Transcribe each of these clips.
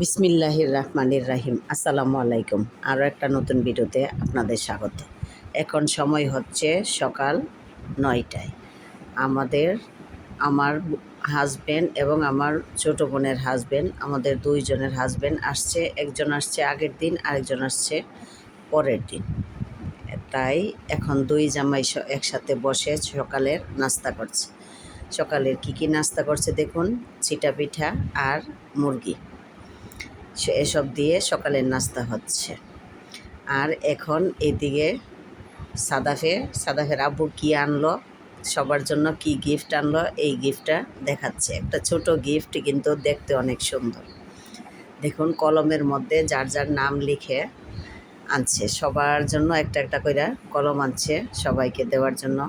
বিসমিল্লাহির রহমানির রাহিম। আসসালামু আলাইকুম। আরও একটা নতুন ভিডিওতে আপনাদের স্বাগত। এখন সময় হচ্ছে সকাল 9টায়। আমার হাজব্যান্ড এবং আমার ছোটো বোনের হাজব্যান্ড, আমাদের দুইজনের হাজব্যান্ড আসছে। একজন আসছে আগের দিন, আরেকজন আসছে পরের দিন। তাই এখন দুই জামাই একসাথে বসে সকালের নাস্তা করছে। সকালের কি নাস্তা করছে দেখুন, চিটা পিঠা আর মুরগি, এসব দিয়ে সকালের নাস্তা হচ্ছে। আর এখন এদিকে সাদাফের আব্বু কী আনলো, সবার জন্য কি গিফট আনলো, এই গিফটটা দেখাচ্ছে। একটা ছোট গিফট, কিন্তু দেখতে অনেক সুন্দর। দেখুন, কলমের মধ্যে যার যার নাম লিখে আনছে। সবার জন্য একটা একটা করে কলম আনছে সবাইকে দেওয়ার জন্য।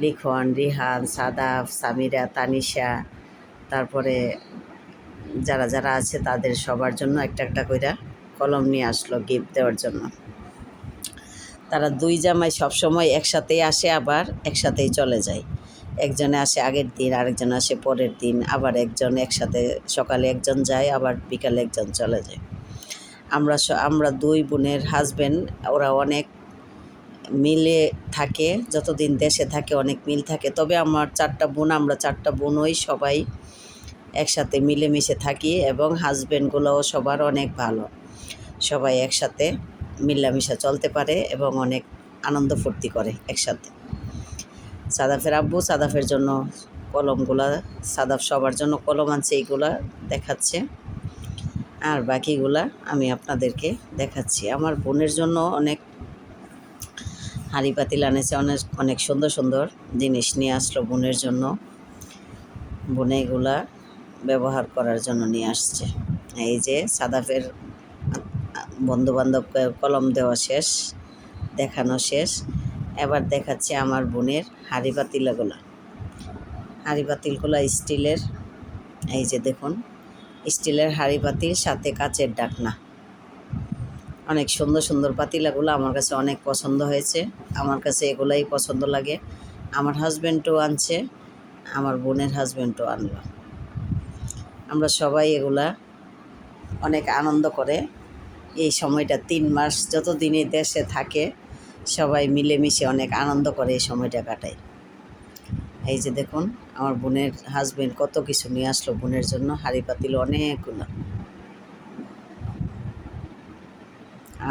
লিখন, রিহান, সাদাফ, সামিরা, তানিশা, তারপরে যারা যারা আছে তাদের সবার জন্য একটা একটা কইরা কলম নিয়ে আসলো গিফট দেওয়ার জন্য। তারা দুই জামাই সবসময় একসাথেই আসে, আবার একসাথেই চলে যায়। একজনে আসে আগের দিন, আরেকজন আসে পরের দিন, আবার একজন একসাথে সকালে একজন যায়, আবার বিকালে একজন চলে যায়। আমরা দুই বোনের হাজব্যান্ড, ওরা অনেক মিলে থাকে, যতদিন দেশে থাকে অনেক মিল থাকে। তবে আমার চারটা বোন, আমরা চারটা বোনই সবাই একসাথে মিলেমিশে থাকি, এবং হাজব্যান্ডগুলোও সবার অনেক ভালো। সবাই একসাথে মিলামিশা চলতে পারে এবং অনেক আনন্দ ফুর্তি করে একসাথে। সাদাফের আব্বু সাদাফের জন্য কলমগুলা, সাদাফ সবার জন্য কলম আনছে, এইগুলা দেখাচ্ছে। আর বাকিগুলা আমি আপনাদেরকে দেখাচ্ছি। আমার বোনের জন্য অনেক হাঁড়ি পাতিল আনেছে, অনেক অনেক সুন্দর সুন্দর জিনিস নিয়ে আসলো বোনের জন্য। বোনে এগুলা ব্যবহার করার জন্য নিয়ে আসছে। এই যে সাদাফের বন্ধুবান্ধবকে কলম দেওয়া শেষ, দেখানো শেষ। এবার দেখাচ্ছে আমার বোনের হাঁড়ি পাতিলগুলো। হাঁড়ি পাতিলগুলো স্টিলের। এই যে দেখুন, স্টিলের হাঁড়ি পাতিল, সাথে কাচের ঢাকনা। অনেক সুন্দর সুন্দর পাতিলাগুলো আমার কাছে অনেক পছন্দ হয়েছে। আমার কাছে এগুলাই পছন্দ লাগে। আমার হাজব্যান্ডও আনছে, আমার বোনের হাজব্যান্ডও আনলো। আমরা সবাই এগুলা অনেক আনন্দ করে এই সময়টা, 3 মাস যতদিনই দেশে থাকে সবাই মিলেমিশে অনেক আনন্দ করে এই সময়টা কাটায়। এই যে দেখুন, আমার বোনের হাজব্যান্ড কত কিছু নিয়ে আসলো বোনের জন্য, হাঁড়ি পাতিল অনেকগুলো।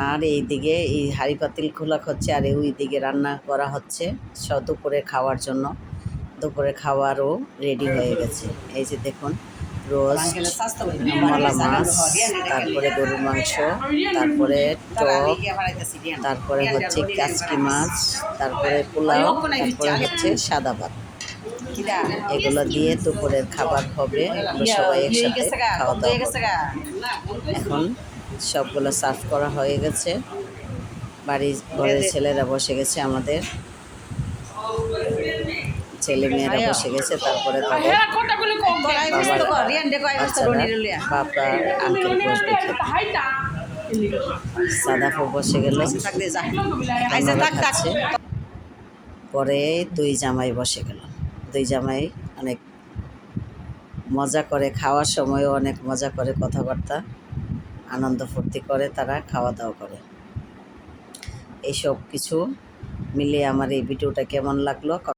আর এই দিকে এই হাঁড়ি পাতিল খোলা হচ্ছে, আর ওই দিকে রান্না করা হচ্ছে দুপুরে খাওয়ার জন্য। দুপুরে খাওয়ারও রেডি হয়ে গেছে। এই যে দেখুন, রোস্ট, মলা মাছ, তারপরে গরুর মাংস, তারপরে টক, তারপরে হচ্ছে কাচকি মাছ, তারপরে পোলাও, তারপরে হচ্ছে সাদা ভাত। এগুলো দিয়ে দুপুরের খাবার হবে। আমরা সবাই একসাথে খাওয়া দাওয়া করব। এখন সবগুলো সার্ভ করা হয়ে গেছে। ঘরের ছেলেরা বসে গেছে, আমাদের ছেলে মেয়েরা বসে গেছে। তারপরে তাদের বাবা আঙ্কেল বসবে খেতে। সাদাফও বসে গেল, খাচ্ছে। পরে দুই জামাই বসে গেল। দুই জামাই অনেক মজা করে, খাওয়ার সময়ও অনেক মজা করে, কথাবার্তা আনন্দ ফুর্তি করে, তারা খাওয়া দাওয়া করে। এইসব কিছু মিলিয়ে আমার এই ভিডিওটা কেমন লাগলো